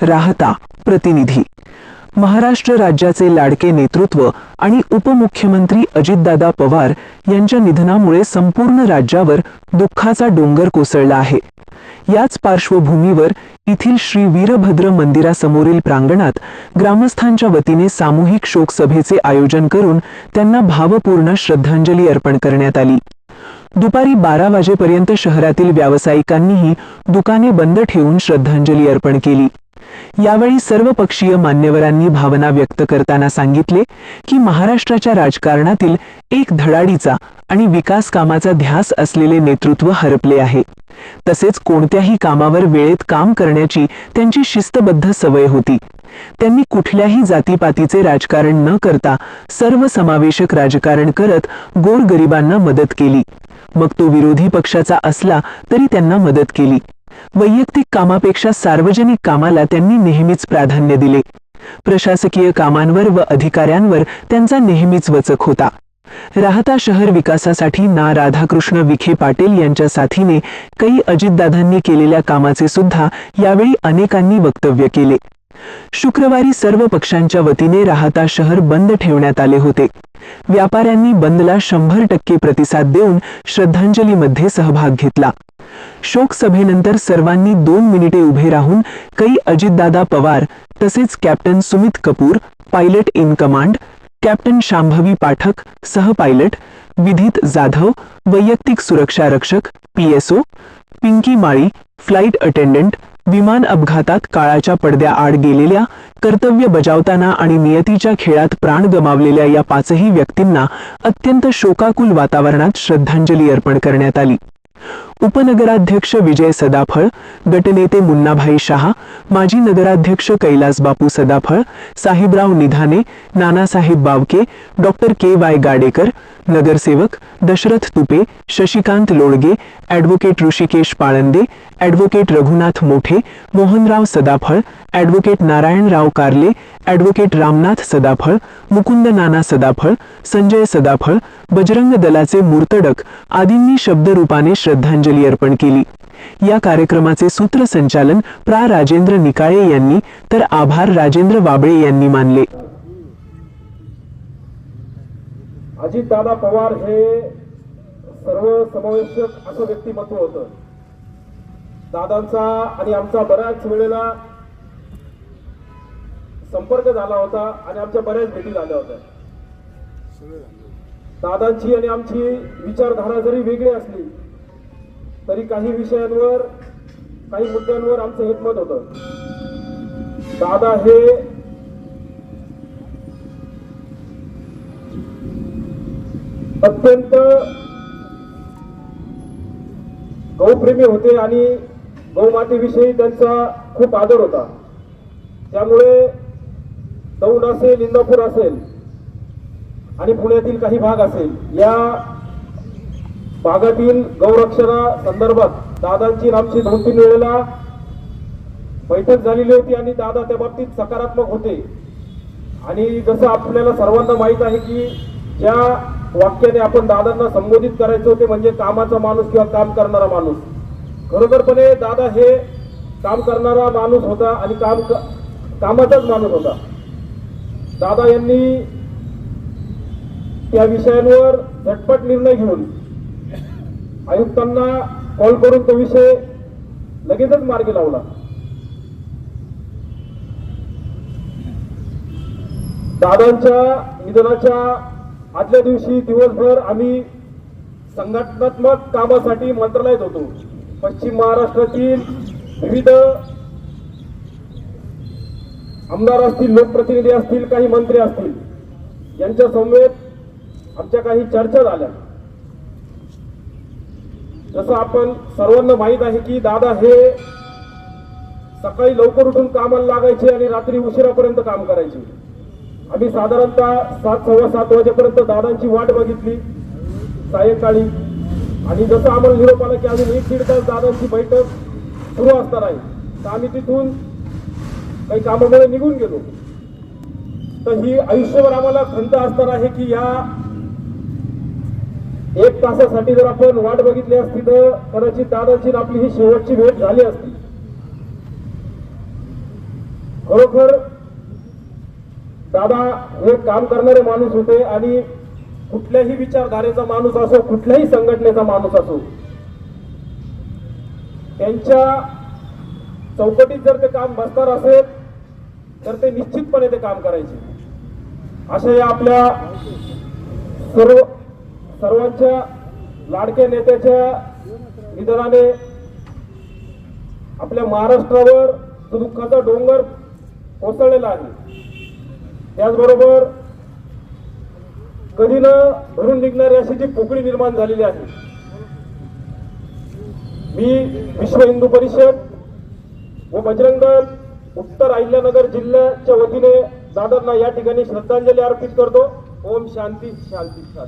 राहता प्रतिनिधी. महाराष्ट्र राज्याचे लाडके नेतृत्व आणि उपमुख्यमंत्री अजितदादा पवार यांच्या निधनामुळे संपूर्ण राज्यावर दुःखाचा डोंगर कोसळला आहे. याच पार्श्वभूमीवर येथील श्री वीरभद्र मंदिरासमोरील प्रांगणात ग्रामस्थांच्या वतीने सामूहिक शोक सभेचे आयोजन करून त्यांना भावपूर्ण श्रद्धांजली अर्पण करण्यात आली. दुपारी 12 वाजेपर्यंत शहरातील व्यावसायिकांनीही दुकाने बंद ठेवून श्रद्धांजली अर्पण केली. यावेळी सर्वपक्षीय मान्यवरांनी भावना व्यक्त करताना सांगितले की महाराष्ट्राच्या राजकारणातील एक धडाडीचा आणि विकास कामाचा ध्यास असलेले नेतृत्व हरपले आहे. तसेच कोणत्याही कामावर वेळेत काम करण्याची त्यांची शिस्तबद्ध सवय होती. त्यांनी कुठल्याही जातीपातीचे राजकारण न करता सर्वसमावेशक राजकारण करत गोरगरिबांना मदत केली. मग तो विरोधी पक्षाचा असला तरी त्यांना मदत केली. वैयक्तिक कामापेक्षा सार्वजनिक कामाला त्यांनी नेहमीच प्राधान्य दिले. प्रशासकीय कामांवर व अधिकाऱ्यांवर त्यांचा नेहमीच वचक होता. राहता शहर विकासासाठी ना राधाकृष्ण विखे पाटील यांच्या साथीने काही अजितदादांनी केलेल्या कामाचे सुद्धा यावेळी अनेकांनी वक्तव्य केले. शुक्रवारी सर्व पक्षांच्या वतीने राहता शहर बंद ठेवण्यात आले होते. व्यापाऱ्यांनी बंदला 100% प्रतिसाद देऊन श्रद्धांजलीमध्ये सहभाग घेतला. शोक सभेनंतर सर्वांनी 2 मिनिटे उभे राहून काही अजितदादा पवार तसेच captain Sumit Kapoor, pilot in command, captain Shambhavi Pathak, सहपायलट विधित जाधव, वैयक्तिक सुरक्षा रक्षक PSO, Pinki Mali, flight attendant, विमान अपघातात काळाच्या पडद्याआड गेलेल्या, कर्तव्य बजावताना आणि नियतीच्या खेळात प्राण गमावलेल्या या 5ही व्यक्तींना अत्यंत शोकाकुल वातावरणात श्रद्धांजली अर्पण करण्यात आली. उपनगराध्यक्ष विजय सदाफळ, गटनेते मुन्नाभाई शहा, माजी नगराध्यक्ष कैलास बापू सदाफळ, साहेबराव निधाने, नानासाहेब बावके, डॉक्टर KY गाडेकर, नगरसेवक दशरथ तुपे, शशिकांत लोडगे, ॲडव्होकेट ऋषिकेश पाळंदे, ॲडव्होकेट रघुनाथ मोठे, मोहनराव सदाफळ, ॲडव्होकेट नारायणराव कारले, ॲडव्होकेट रामनाथ सदाफळ, मुकुंद नाना सदाफळ, संजय सदाफळ, बजरंग दलाचे मूर्तडक आदींनी शब्दरूपाने श्रद्धांजली अर्पण केली. या कार्यक्रमाचे सूत्रसंचालन प्रा. राजेंद्र निकाळे यांनी तर आभार राजेंद्र वाबळे यांनी मानले. अजितदादा पवार हे सर्वसमावेशक असं व्यक्तिमत्व होतं. दादांचा आणि आमचा बऱ्याच वेळेला संपर्क झाला होता आणि आमच्या बऱ्याच भेटी झाल्या होत्या. दादांची आणि आमची विचारधारा जरी वेगळी असली तरी काही विषयांवर, काही मुद्द्यांवर आमचं एकमत होतं. दादा हे अत्यंत गौप्रेमी होते आणि गौमातेविषयी त्यांचा खूप आदर होता. त्यामुळे दौंड असेल, इंदापूर असेल आणि पुण्यातील काही भाग असेल, या भागातील गौरक्षणा संदर्भात दादांची आमची 2-3 वेळेला बैठक झालेली होती आणि दादा त्या बाबतीत सकारात्मक होते. आणि जसं आपल्याला सर्वांना माहित आहे की ज्या वाक्याने आपण दादांना संबोधित करायचं होते म्हणजे कामाचा माणूस किंवा काम करणारा माणूस. खरोखरपणे दादा हे काम करणारा माणूस होता आणि कामाचाच माणूस होता. दादा यांनी त्या विषयांवर झटपट निर्णय घेऊन आयुक्तांना कॉल करून तो विषय लगेचच मार्गी लावला. दादांच्या निधनाच्या आदल्या दिवशी दिवसभर आम्ही संघटनात्मक कामासाठी मंत्रालयात होतो. पश्चिम महाराष्ट्रातील विविध आमदार असतील, लोकप्रतिनिधी असतील, काही मंत्री असतील, यांच्या समवेत आमच्या काही चर्चा झाल्या. जसं आपण सर्वांना माहित आहे की दादा हे सकाळी लवकर उठून कामाला लागायचे आणि रात्री उशिरापर्यंत काम करायचे. आम्ही साधारणतः 7-7:15 वाजेपर्यंत दादांची वाट बघितली सायंकाळी. आणि जसं आम्हाला निरोप आला की अजून 1-1.5 तास दादांची बैठक सुरू असणार आहे, तर आम्ही तिथून काही कामामुळे निघून गेलो. तर ही आयुष्यभर आम्हाला खंत असणार आहे की या 1 तासासाठी जर आपण वाट बघितली असती तर कदाचित दादाची आपली ही शेवटची भेट झाली असती. खरोखर दादा हे काम करणारे माणूस होते आणि कुठल्याही विचारधारेचा माणूस असो, कुठल्याही संघटनेचा माणूस असो, त्यांच्या चौकटीत जर ते काम बसणार असेल तर ते निश्चितपणे ते काम करायचे. अशा या आपल्या सर्वांच्या लाडक्या नेत्याच्या निधनाने आपल्या महाराष्ट्रावर जो दुःखाचा डोंगर कोसळलेला आहे, त्याचबरोबर कधी न भरून निघणारी अशी जी पोकळी निर्माण झालेली आहे. मी विश्व हिंदू परिषद व बजरंग दल उत्तर अहिल्यानगर जिल्ह्याच्या वतीने दादांना या ठिकाणी श्रद्धांजली अर्पित करतो. ओम शांती शांती शांती.